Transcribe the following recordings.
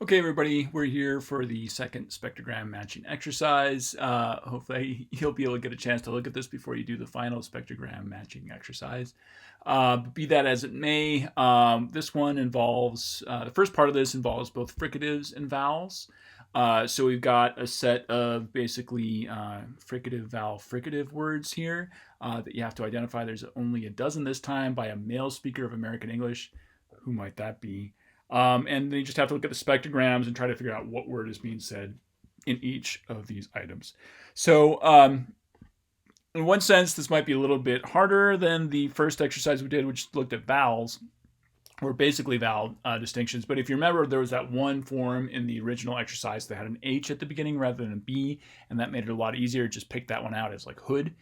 Okay, everybody, we're here for the second spectrogram matching exercise. Hopefully, you'll be able to get a chance to look at this before you do the final spectrogram matching exercise. But be that as it may, this one involves, the first part of this involves both fricatives and vowels. So we've got a set of basically fricative vowel fricative words here that you have to identify. There's only a dozen this time by a male speaker of American English. Who might that be? And then you just have to look at the spectrograms and try to figure out what word is being said in each of these items. So, in one sense, this might be a little bit harder than the first exercise we did, which looked at vowels, or basically vowel distinctions. But if you remember, there was that one form in the original exercise that had an H at the beginning rather than a B, and that made it a lot easier. Just pick that one out as like hood.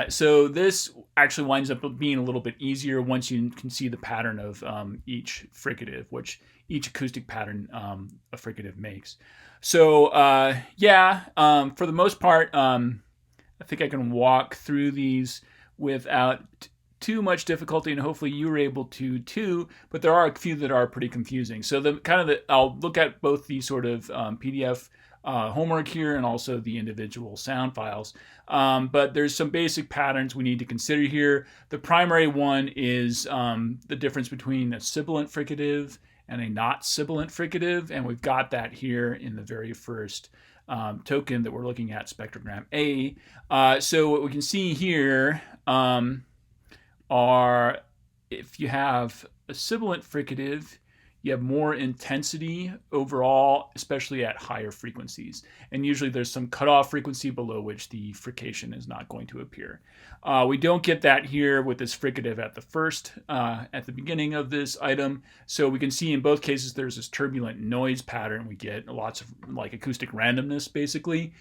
So this actually winds up being a little bit easier once you can see the pattern of each fricative, which each acoustic pattern a fricative makes. So for the most part, I think I can walk through these without too much difficulty, and hopefully you were able to too, but there are a few that are pretty confusing. So I'll look at both the sort of PDF homework here and also the individual sound files. But there's some basic patterns we need to consider here. The primary one is the difference between a sibilant fricative and a not sibilant fricative, and we've got that here in the very first token that we're looking at, spectrogram A. So what we can see here are if you have a sibilant fricative, you have more intensity overall, especially at higher frequencies. And usually there's some cutoff frequency below which the frication is not going to appear. We don't get that here with this fricative at the beginning of this item. So we can see in both cases there's this turbulent noise pattern. We get lots of like acoustic randomness basically.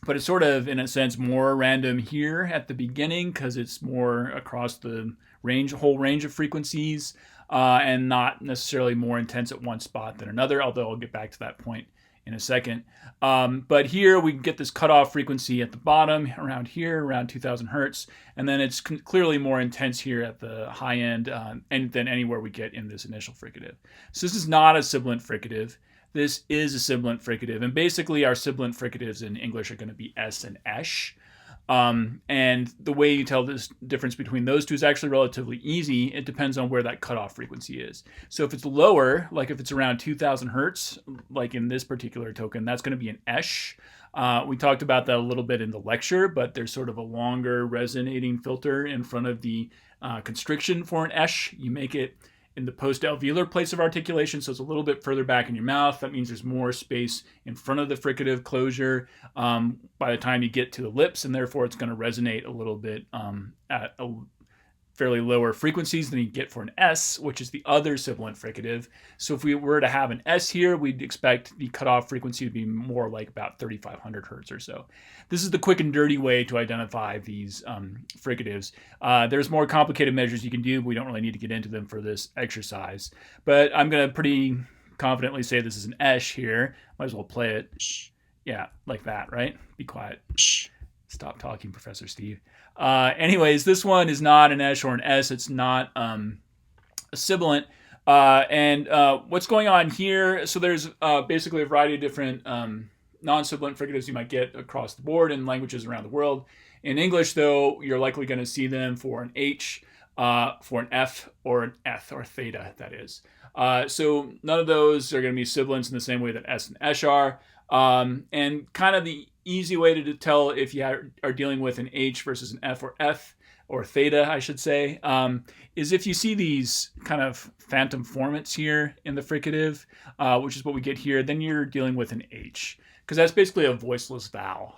But it's sort of, in a sense, more random here at the beginning because it's more across the whole range of frequencies, and not necessarily more intense at one spot than another, although I'll get back to that point in a second. But here we get this cutoff frequency at the bottom, around here, around 2000 hertz, and then it's clearly more intense here at the high end than anywhere we get in this initial fricative. So this is not a sibilant fricative. This is a sibilant fricative, and basically our sibilant fricatives in English are going to be S and esh. And the way you tell this difference between those two is actually relatively easy. It depends on where that cutoff frequency is. So if it's lower, like if it's around 2000 hertz, like in this particular token, that's going to be an esh. We talked about that a little bit in the lecture, but there's sort of a longer resonating filter in front of the constriction for an esh. You make it in the post-alveolar place of articulation, so it's a little bit further back in your mouth. That means there's more space in front of the fricative closure by the time you get to the lips, and therefore it's going to resonate a little bit at a fairly lower frequencies than you get for an S, which is the other sibilant fricative. So if we were to have an S here, we'd expect the cutoff frequency to be more like about 3500 hertz or so. This is the quick and dirty way to identify these fricatives. There's more complicated measures you can do, but we don't really need to get into them for this exercise. But I'm going to pretty confidently say this is an esh here. Might as well play it. Yeah, like that, right? Be quiet. Stop talking, Professor Steve. Anyways, this one is not an esh or an S. It's not a sibilant. And what's going on here, so there's basically a variety of different non-sibilant fricatives you might get across the board in languages around the world. In English, though, you're likely going to see them for an H, for an F, or an Eth, or theta, that is. So none of those are going to be sibilants in the same way that S and esh are. And kind of the easy way to tell if you are dealing with an H versus an F or Eth, or theta, I should say, is if you see these kind of phantom formants here in the fricative, which is what we get here, then you're dealing with an H, because that's basically a voiceless vowel.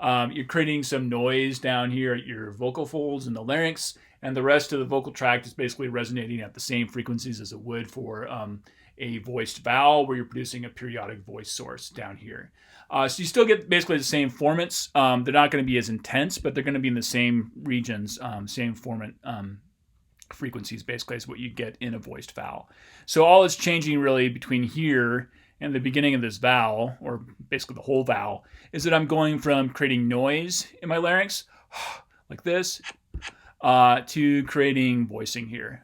You're creating some noise down here at your vocal folds in the larynx, and the rest of the vocal tract is basically resonating at the same frequencies as it would for a voiced vowel, where you're producing a periodic voice source down here. So you still get basically the same formants. They're not going to be as intense, but they're going to be in the same regions, same formant frequencies, basically, as what you get in a voiced vowel. So all that's changing really between here and the beginning of this vowel, or basically the whole vowel, is that I'm going from creating noise in my larynx, like this, to creating voicing here.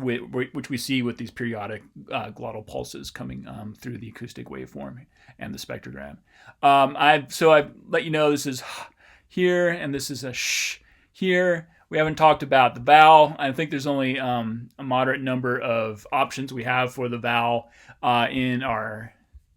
which we see with these periodic glottal pulses coming through the acoustic waveform and the spectrogram. I've let you know this is here and this is a sh here. We haven't talked about the vowel. I think there's only a moderate number of options we have for the vowel in our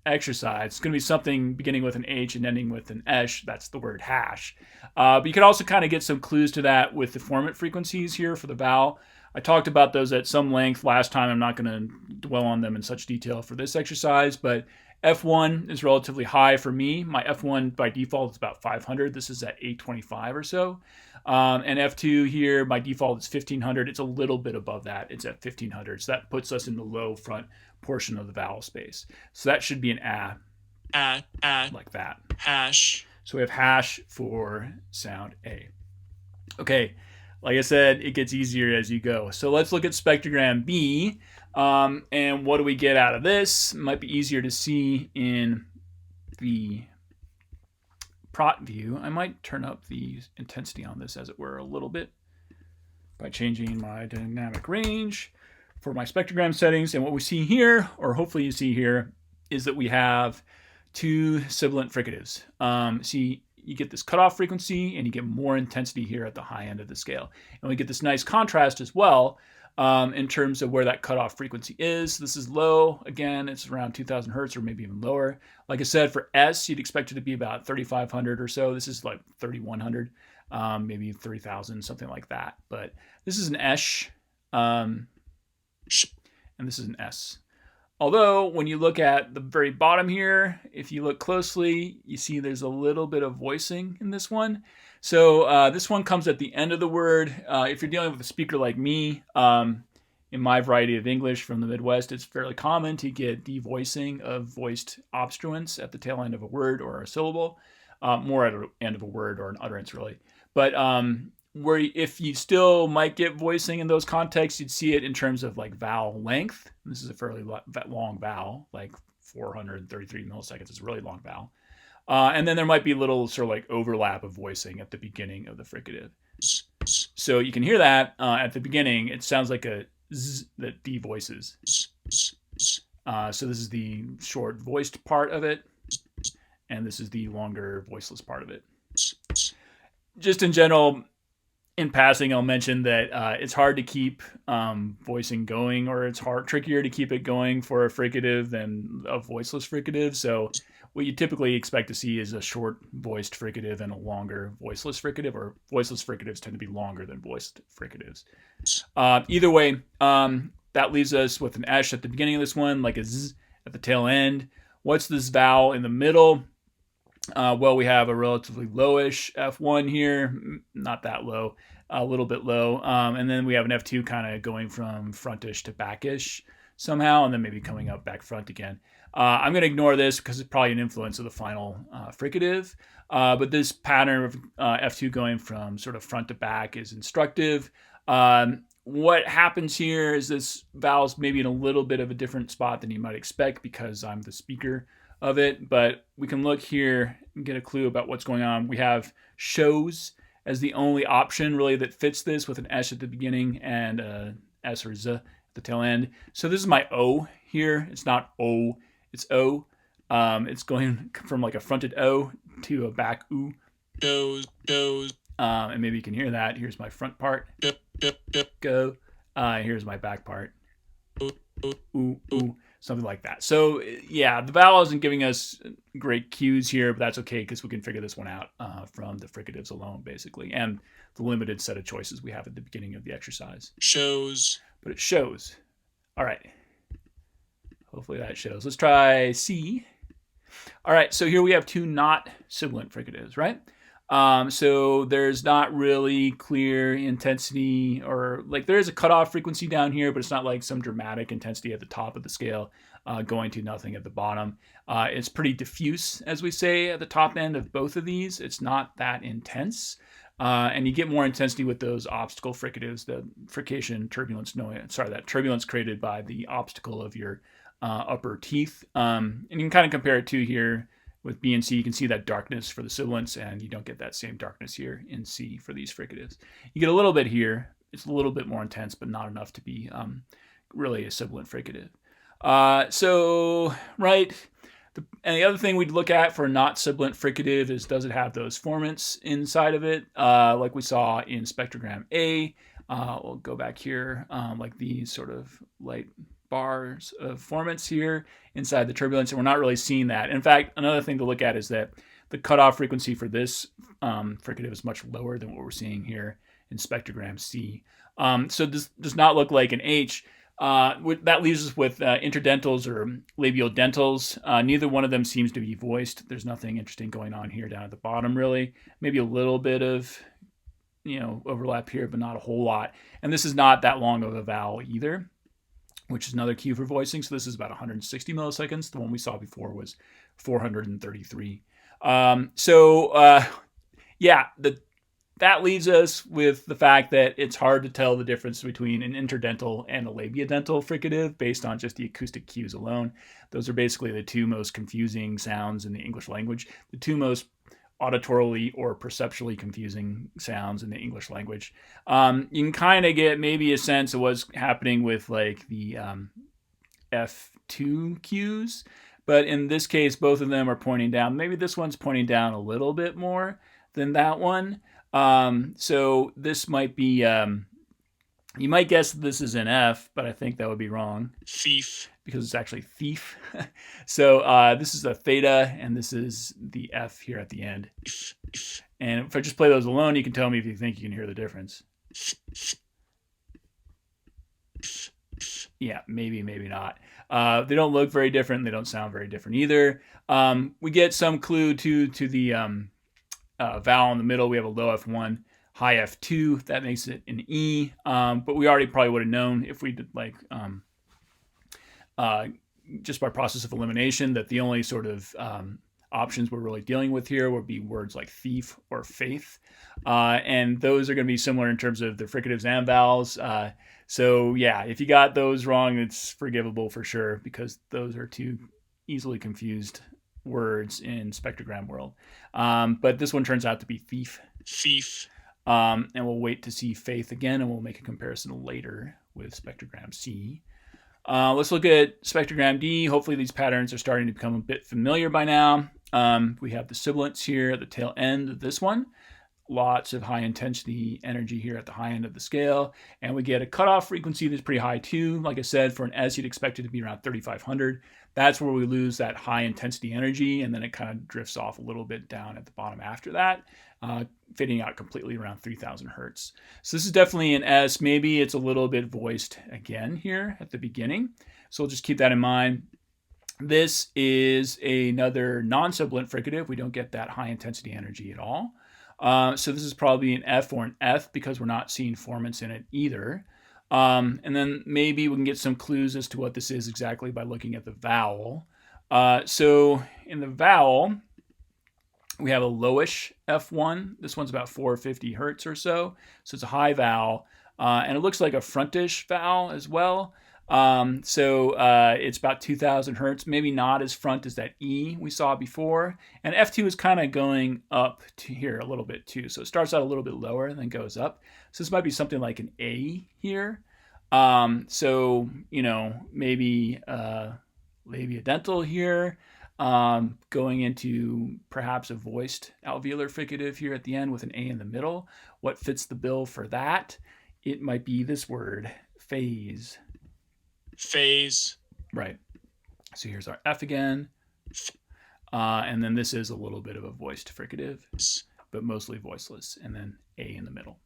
exercise. It's going to be something beginning with an H and ending with an esh. That's the word hash. But you can also kind of get some clues to that with the formant frequencies here for the vowel. I talked about those at some length last time. I'm not going to dwell on them in such detail for this exercise, but F1 is relatively high for me. My F1 by default is about 500. This is at 825 or so. And F2 here, by default, is 1500. It's a little bit above that. It's at 1500. So that puts us in the low front portion of the vowel space. So that should be an like that. Hash. So we have hash for sound A. Okay, like I said, it gets easier as you go. So let's look at spectrogram B. And what do we get out of this? It might be easier to see in the prot view. I might turn up the intensity on this, as it were, a little bit by changing my dynamic range for my spectrogram settings. And what we see here, or hopefully you see here, is that we have two sibilant fricatives. See, you get this cutoff frequency and you get more intensity here at the high end of the scale. And we get this nice contrast as well in terms of where that cutoff frequency is. This is low. Again, it's around 2000 hertz or maybe even lower. Like I said, for S, you'd expect it to be about 3500 or so. This is like 3100, maybe 3000, something like that. But this is an esh, and this is an S. Although, when you look at the very bottom here, if you look closely, you see there's a little bit of voicing in this one. So this one comes at the end of the word. If you're dealing with a speaker like me, in my variety of English from the Midwest, it's fairly common to get devoicing of voiced obstruents at the tail end of a word or a syllable, more at the end of a word or an utterance, really. But where if you still might get voicing in those contexts, you'd see it in terms of like vowel length. This is a fairly long vowel, like 433 milliseconds is a really long vowel. And then there might be a little sort of like overlap of voicing at the beginning of the fricative. So you can hear that at the beginning. It sounds like a z that devoices. So this is the short voiced part of it, and this is the longer voiceless part of it. Just in general, in passing, I'll mention that it's hard to keep voicing going, or it's trickier to keep it going for a fricative than a voiceless fricative. So what you typically expect to see is a short voiced fricative and a longer voiceless fricative, or voiceless fricatives tend to be longer than voiced fricatives. Either way, that leaves us with an esh at the beginning of this one, like a z at the tail end. What's this vowel in the middle? Well, we have a relatively lowish F1 here, not that low, a little bit low. And then we have an F2 kind of going from frontish to backish somehow, and then maybe coming up back front again. I'm going to ignore this because it's probably an influence of the final fricative. But this pattern of F2 going from sort of front to back is instructive. What happens here is this vowel's maybe in a little bit of a different spot than you might expect because I'm the speaker of it, but we can look here and get a clue about what's going on. We have shows as the only option really that fits this, with an S at the beginning and a S or Z at the tail end. So this is my O here. It's not O, it's O. It's going from like a fronted O to a back oo. And maybe you can hear that. Here's my front part. Go. Here's my back part. Ooh, ooh. Something like that. So yeah, the vowel isn't giving us great cues here, but that's okay because we can figure this one out from the fricatives alone, basically, and the limited set of choices we have at the beginning of the exercise. Shows. But it shows. All right. Hopefully that shows. Let's try C. All right, so here we have two not sibilant fricatives, right? So there's not really clear intensity, or like there is a cutoff frequency down here, but it's not like some dramatic intensity at the top of the scale going to nothing at the bottom. It's pretty diffuse, as we say, at the top end of both of these. It's not that intense. And you get more intensity with those obstacle fricatives, the frication turbulence, that turbulence created by the obstacle of your upper teeth. And you can kind of compare it to here with B and C. You can see that darkness for the sibilants, and you don't get that same darkness here in C for these fricatives. You get a little bit here, it's a little bit more intense, but not enough to be really a sibilant fricative. Right. And the other thing we'd look at for not sibilant fricative is, does it have those formants inside of it, like we saw in spectrogram A. We'll go back here, like these sort of light bars of formants here inside the turbulence, and we're not really seeing that. In fact, another thing to look at is that the cutoff frequency for this fricative is much lower than what we're seeing here in spectrogram C. So this does not look like an H. That leaves us with interdentals or labiodentals. Neither one of them seems to be voiced. There's nothing interesting going on here down at the bottom, really. Maybe a little bit of overlap here, but not a whole lot. And this is not that long of a vowel either, which is another cue for voicing. So this is about 160 milliseconds. The one we saw before was 433. That leaves us with the fact that it's hard to tell the difference between an interdental and a labiodental fricative based on just the acoustic cues alone. Those are basically the two most confusing sounds in the English language, the two most auditorily or perceptually confusing sounds in the English language. You can kind of get maybe a sense of what's happening with like the F2 cues, but in this case, both of them are pointing down. Maybe this one's pointing down a little bit more than that one. So this might be, you might guess this is an F, but I think that would be wrong. Thief. Because it's actually thief. So this is a theta, and this is the F here at the end. And if I just play those alone, you can tell me if you think you can hear the difference. Yeah, maybe not. They don't look very different. They don't sound very different either. We get some clue to the vowel in the middle. We have a low F1, high F2. That makes it an E. But we already probably would have known if we did like just by process of elimination that the only sort of options we're really dealing with here would be words like thief or faith. And those are going to be similar in terms of the fricatives and vowels. So yeah, if you got those wrong, it's forgivable for sure, because those are two easily confused words in spectrogram world. But this one turns out to be thief. And we'll wait to see faith again, and we'll make a comparison later with spectrogram C. Let's look at spectrogram D. Hopefully these patterns are starting to become a bit familiar by now. We have the sibilants here at the tail end of this one. Lots of high intensity energy here at the high end of the scale. And we get a cutoff frequency that's pretty high too. Like I said, for an S, you'd expect it to be around 3,500. That's where we lose that high intensity energy, and then it kind of drifts off a little bit down at the bottom after that, fading out completely around 3,000 hertz. So this is definitely an S. Maybe it's a little bit voiced again here at the beginning. So we'll just keep that in mind. This is another non-sibilant fricative. We don't get that high intensity energy at all. So this is probably an F or an F because we're not seeing formants in it either. And then maybe we can get some clues as to what this is exactly by looking at the vowel. So in the vowel, we have a lowish F1. This one's about 450 hertz or so. So it's a high vowel. And it looks like a frontish vowel as well. It's about 2,000 hertz, maybe not as front as that E we saw before. And F2 is kind of going up to here a little bit too. So it starts out a little bit lower and then goes up. So this might be something like an A here. Maybe labiodental here, going into perhaps a voiced alveolar fricative here at the end with an A in the middle. What fits the bill for that? It might be this word, phase. Right. So here's our F again. And then this is a little bit of a voiced fricative, but mostly voiceless. And then A in the middle.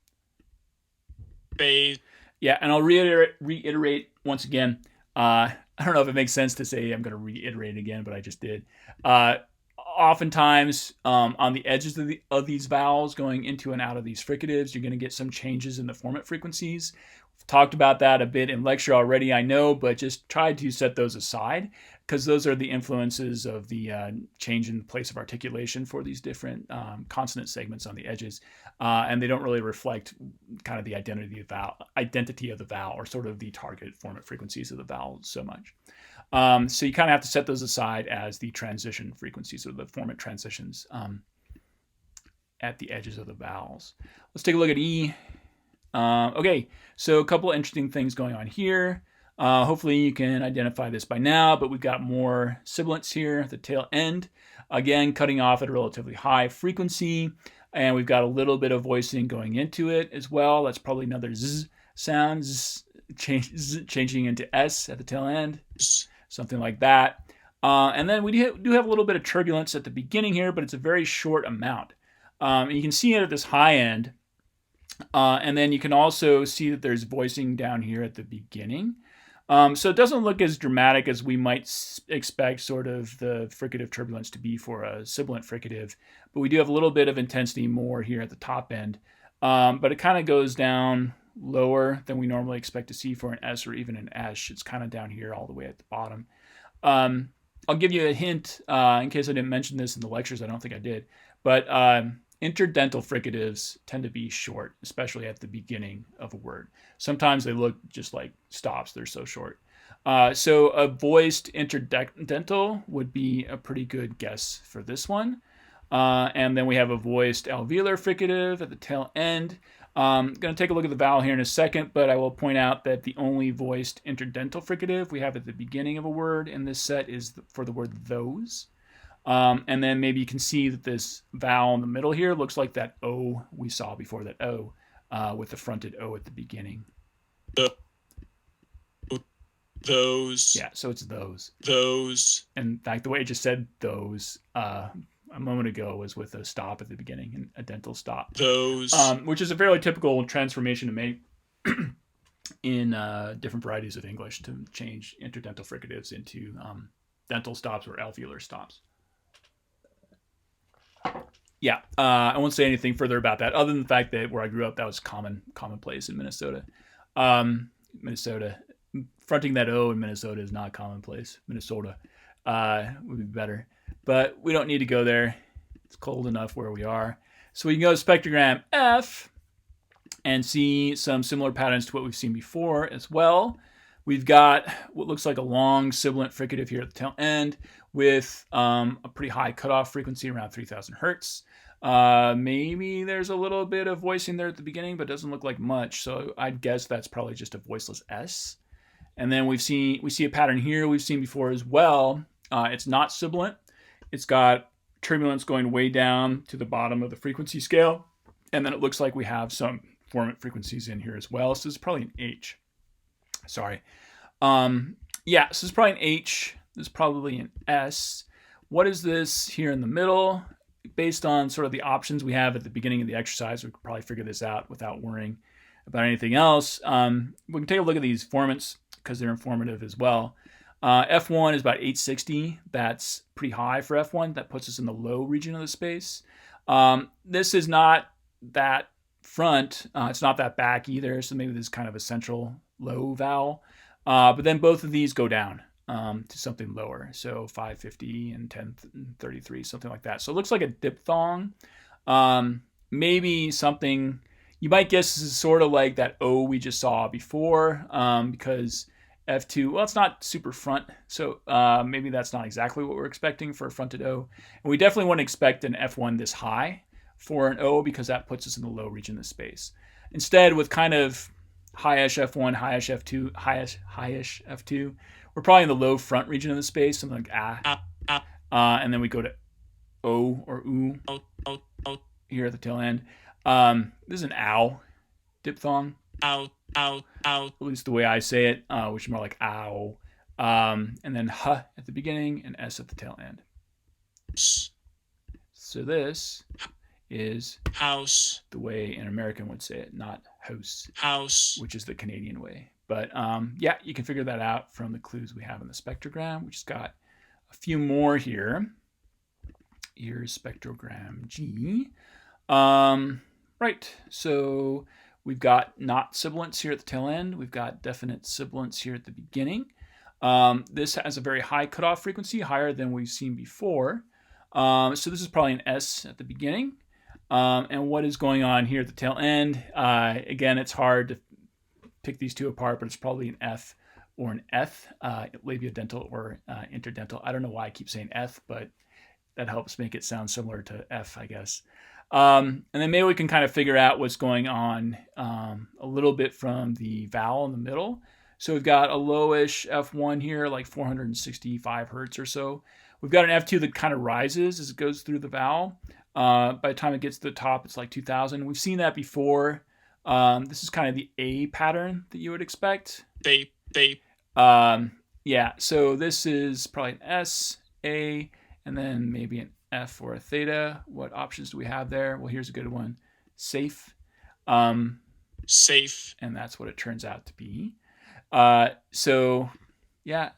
Phase. Yeah, and I'll reiterate once again. I don't know if it makes sense to say I'm going to reiterate again, but I just did. Oftentimes, on the edges of these vowels going into and out of these fricatives, you're going to get some changes in the formant frequencies. We've talked about that a bit in lecture already, I know, but just try to set those aside because those are the influences of the change in place of articulation for these different consonant segments on the edges, and they don't really reflect kind of the identity of the vowel or sort of the target formant frequencies of the vowel so much. So you kind of have to set those aside as the transition frequencies or the formant transitions at the edges of the vowels. Let's take a look at E. Okay, so a couple interesting things going on here. Hopefully you can identify this by now, but we've got more sibilants here at the tail end. Again, cutting off at a relatively high frequency, and we've got a little bit of voicing going into it as well. That's probably another z sound, changing into s at the tail end, something like that. And then we do have a little bit of turbulence at the beginning here, but it's a very short amount. And you can see it at this high end. And then you can also see that there's voicing down here at the beginning. So it doesn't look as dramatic as we might expect sort of the fricative turbulence to be for a sibilant fricative. But we do have a little bit of intensity more here at the top end. But it kind of goes down lower than we normally expect to see for an S or even an S. It's kind of down here all the way at the bottom. I'll give you a hint in case I didn't mention this in the lectures. I don't think I did. But interdental fricatives tend to be short, especially at the beginning of a word. Sometimes they look just like stops. They're so short. So a voiced interdental would be a pretty good guess for this one. And then we have a voiced alveolar fricative at the tail end. I'm going to take a look at the vowel here in a second, but I will point out that the only voiced interdental fricative we have at the beginning of a word in this set is for the word those. And then maybe you can see that this vowel in the middle here looks like that O we saw before, that O with the fronted O at the beginning. Those. Yeah, so it's those. Those. In fact, the way I just said those a moment ago was with a stop at the beginning, and a dental stop. Those. Which is a fairly typical transformation to make in different varieties of English to change interdental fricatives into dental stops or alveolar stops. Yeah, I won't say anything further about that, other than the fact that where I grew up, that was commonplace in Minnesota. Minnesota, fronting that O in Minnesota is not commonplace. Minnesota would be better, but we don't need to go there. It's cold enough where we are. So we can go to spectrogram F and see some similar patterns to what we've seen before as well. We've got what looks like a long sibilant fricative here at the tail end with a pretty high cutoff frequency around 3,000 hertz. Maybe there's a little bit of voicing there at the beginning, but it doesn't look like much. So I'd guess that's probably just a voiceless S. And then we see a pattern here we've seen before as well. It's not sibilant. It's got turbulence going way down to the bottom of the frequency scale. And then it looks like we have some formant frequencies in here as well. So it's probably an H. Sorry. Yeah, so it's probably an H. This is probably an S. What is this here in the middle? Based on sort of the options we have at the beginning of the exercise, we could probably figure this out without worrying about anything else. We can take a look at these formants because they're informative as well. F1 is about 860. That's pretty high for F1. That puts us in the low region of the space. This is not that front. It's not that back either. So maybe this is kind of a central low vowel. But then both of these go down to something lower. So 550 and 1033, something like that. So it looks like a diphthong. Maybe something, you might guess this is sort of like that O we just saw before, because F2, well, it's not super front. So maybe that's not exactly what we're expecting for a fronted O. And we definitely wouldn't expect an F1 this high for an O because that puts us in the low region of the space. Instead, with kind of high-ish F1, high-ish F2, high-ish F2, we're probably in the low front region of the space, something like and then we go to O or oo here at the tail end. This is an ow diphthong. Ow. At least the way I say it, which is more like ow. And then h at the beginning and s at the tail end. So this is house, the way an American would say it, not house, which is the Canadian way. But yeah, you can figure that out from the clues we have in the spectrogram. We just got a few more here. Here's spectrogram G. Right, so we've got not sibilants here at the tail end. We've got definite sibilants here at the beginning. This has a very high cutoff frequency, higher than we've seen before. So this is probably an S at the beginning. And what is going on here at the tail end? Again, it's hard to pick these two apart, but it's probably an F or an Eth, labiodental or interdental. I don't know why I keep saying Eth, but that helps make it sound similar to F, I guess. And then maybe we can kind of figure out what's going on a little bit from the vowel in the middle. So we've got a lowish F1 here, like 465 hertz or so. We've got an F2 that kind of rises as it goes through the vowel. By the time it gets to the top, it's like 2000. We've seen that before. This is kind of the A pattern that you would expect. Yeah, so this is probably an S, A, and then maybe an F or a theta. What options do we have there? Well, here's a good one. Safe. Safe. And that's what it turns out to be. So, yeah,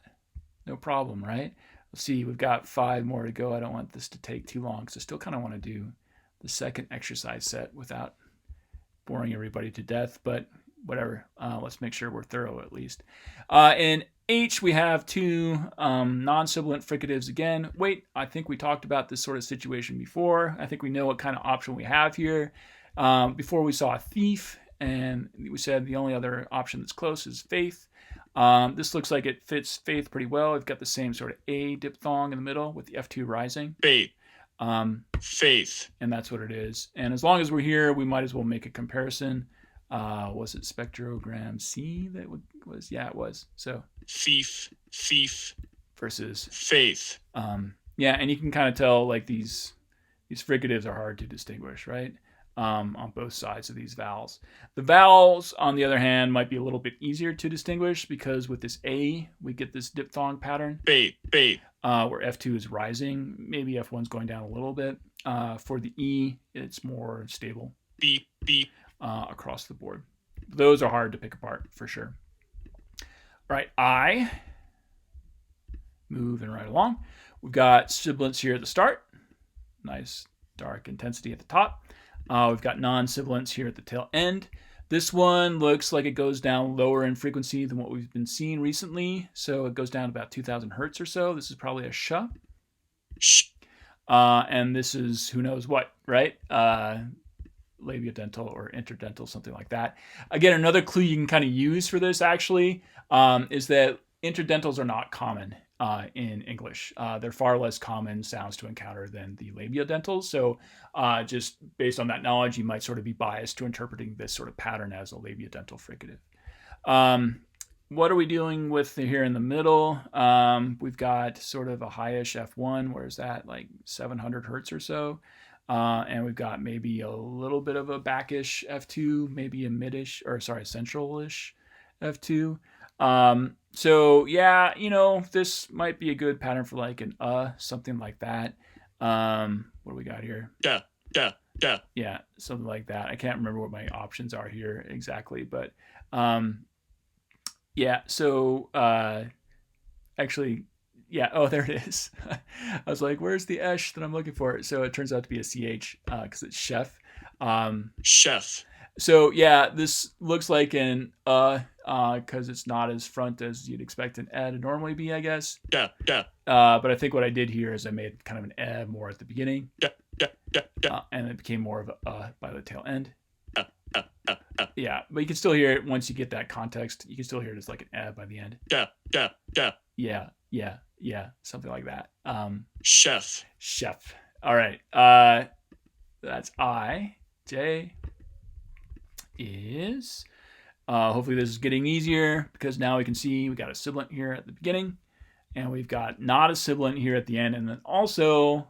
no problem, right? Let's see, we've got 5 more to go. I don't want this to take too long because I still kind of want to do the second exercise set without boring everybody to death, but whatever. Let's make sure we're thorough at least. In H, we have 2 non-sibilant fricatives again. Wait, I think we talked about this sort of situation before. I think we know what kind of option we have here. Before we saw a thief, and we said the only other option that's close is faith. This looks like it fits faith pretty well. We've got the same sort of A diphthong in the middle with the F2 rising. Faith. Faith. And that's what it is. And as long as we're here, we might as well make a comparison. Was it spectrogram C that was? Yeah, it was. So thief versus faith. Yeah, and you can kind of tell like these fricatives are hard to distinguish, right? On both sides of these vowels. The vowels, on the other hand, might be a little bit easier to distinguish because with this A, we get this diphthong pattern. Faith. Where F2 is rising. Maybe F1's going down a little bit. For the E, it's more stable. Beep. Across the board. Those are hard to pick apart for sure. All right, I. Moving right along. We've got sibilants here at the start. Nice dark intensity at the top. We've got non-sibilants here at the tail end. This one looks like it goes down lower in frequency than what we've been seeing recently. So it goes down about 2000 hertz or so. This is probably a sh. And this is who knows what, right? Labiodental or interdental, something like that. Again, another clue you can kind of use for this actually is that interdentals are not common in English. They're far less common sounds to encounter than the labiodentals. So just based on that knowledge, you might sort of be biased to interpreting this sort of pattern as a labiodental fricative. What are we dealing with here in the middle? We've got sort of a highish F1. Where's that? Like 700 hertz or so. And we've got maybe a little bit of a backish F2, maybe a midish, or sorry, centralish F2. So yeah, this might be a good pattern for like an something like that. What do we got here? Yeah, something like that. I can't remember what my options are here exactly, but yeah. So actually. Yeah, oh, there it is. I was like, where's the esh that I'm looking for? So it turns out to be a CH because it's chef. Chef. So yeah, this looks like an because it's not as front as you'd expect an to normally be, I guess. Yeah. But I think what I did here is I made kind of an more at the beginning. Yeah. And it became more of a by the tail end. Yeah, but you can still hear it once you get that context. You can still hear it as like an by the end. Yeah, something like that. Chef. All right. That's I. J is. Hopefully this is getting easier because now we can see we got a sibilant here at the beginning, and we've got not a sibilant here at the end, and then also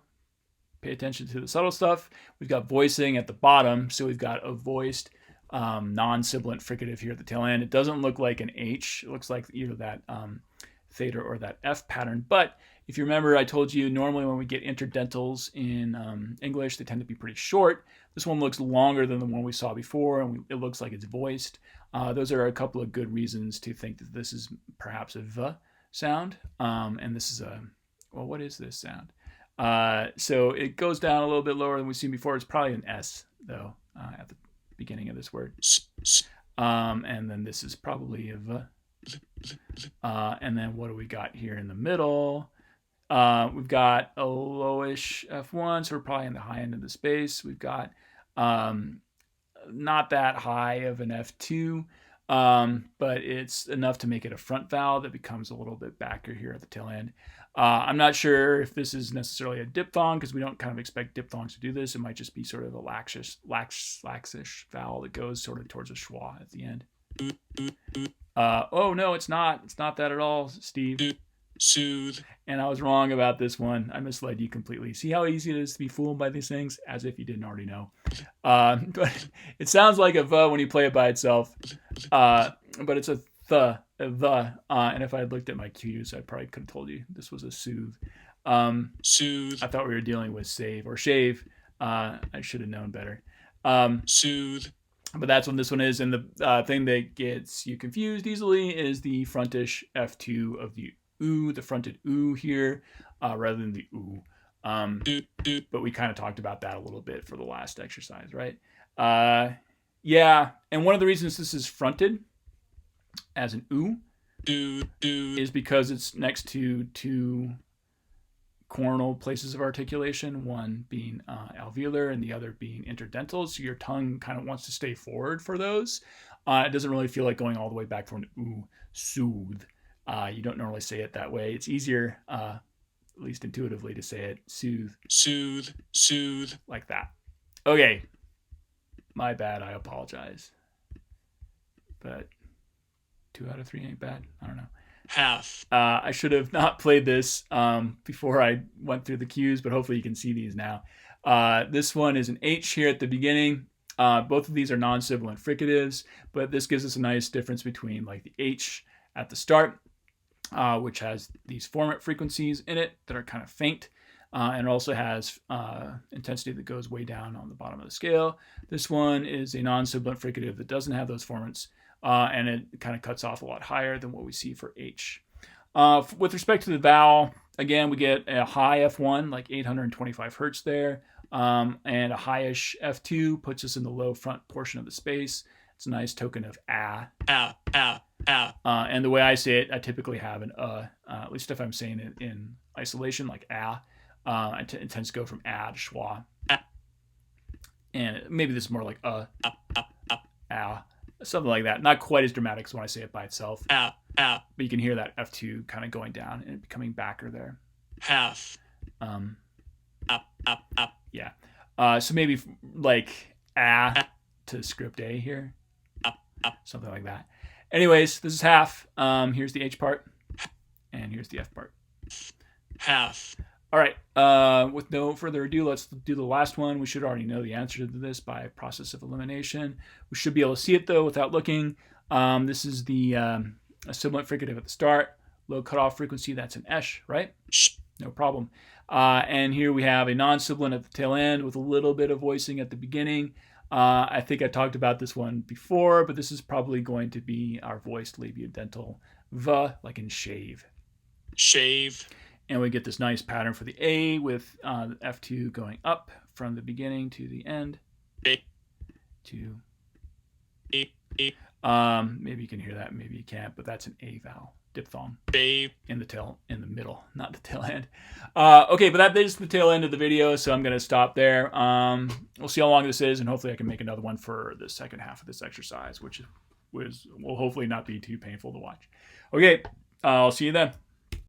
pay attention to the subtle stuff. We've got voicing at the bottom, so we've got a voiced non-sibilant fricative here at the tail end. It doesn't look like an H. It looks like either that theta or that F pattern. But if you remember, I told you normally when we get interdentals in English, they tend to be pretty short. This one looks longer than the one we saw before, and it looks like it's voiced. Those are a couple of good reasons to think that this is perhaps a V sound. And this is what is this sound? So it goes down a little bit lower than we've seen before. It's probably an S, though, at the beginning of this word. And then this is probably a V. And then what do we got here in the middle? We've got a lowish F1, so we're probably in the high end of the space. We've got not that high of an F2. but it's enough to make it a front vowel that becomes a little bit backer here at the tail end. I'm not sure if this is necessarily a diphthong because we don't kind of expect diphthongs to do this. It might just be sort of a laxish vowel that goes sort of towards a schwa at the end. Oh, no, it's not. It's not that at all, Steve. Soothe. And I was wrong about this one. I misled you completely. See how easy it is to be fooled by these things? As if you didn't already know. But it sounds like a V when you play it by itself. But it's a the. And if I had looked at my cues, I probably could have told you this was a soothe. Soothe. I thought we were dealing with save or shave. I should have known better. Soothe. But that's what this one is. And the thing that gets you confused easily is the frontish F2 of the oo, the fronted oo here, rather than the oo. But we kind of talked about that a little bit for the last exercise, right? Yeah, and one of the reasons this is fronted as an oo is because it's next to two coronal places of articulation, one being alveolar and the other being interdental. So your tongue kind of wants to stay forward for those. It doesn't really feel like going all the way back for an oo, soothe. You don't normally say it that way. It's easier, at least intuitively, to say it soothe. Soothe. Soothe. Like that. Okay. My bad. I apologize. But 2 out of 3 ain't bad. I don't know. Half. I should have not played this before I went through the cues, but hopefully you can see these now. This one is an H here at the beginning. Both of these are non-sibilant fricatives, but this gives us a nice difference between like the H at the start, which has these formant frequencies in it that are kind of faint, and it also has intensity that goes way down on the bottom of the scale. This one is a non-sibilant fricative that doesn't have those formants, and it kind of cuts off a lot higher than what we see for H. With respect to the vowel, again, we get a high F1, like 825 hertz there, and a highish F2 puts us in the low front portion of the space. It's a nice token of ah. And the way I say it, I typically have an at least if I'm saying it in isolation, like ah. It tends to go from ah to schwa. And maybe this is more like ah. Something like that. Not quite as dramatic as when I say it by itself. But you can hear that F2 kind of going down and becoming backer there. Half. Yeah. So maybe like ah to script A here. Something like that. Anyways, this is half. Here's the H part. And here's the F part. Half. All right. With no further ado, let's do the last one. We should already know the answer to this by process of elimination. We should be able to see it, though, without looking. This is the a sibilant fricative at the start. Low cutoff frequency, that's an esh, right? No problem. And here we have a non-sibilant at the tail end with a little bit of voicing at the beginning. I think I talked about this one before, but this is probably going to be our voiced labiodental V, like in shave. Shave. And we get this nice pattern for the A with the F2 going up from the beginning to the end. To maybe you can hear that, maybe you can't, but that's an A vowel, diphthong. Babe. In the middle, not the tail end. Okay, but that is the tail end of the video, so I'm going to stop there. We'll see how long this is, and hopefully I can make another one for the second half of this exercise, which will hopefully not be too painful to watch. Okay, I'll see you then.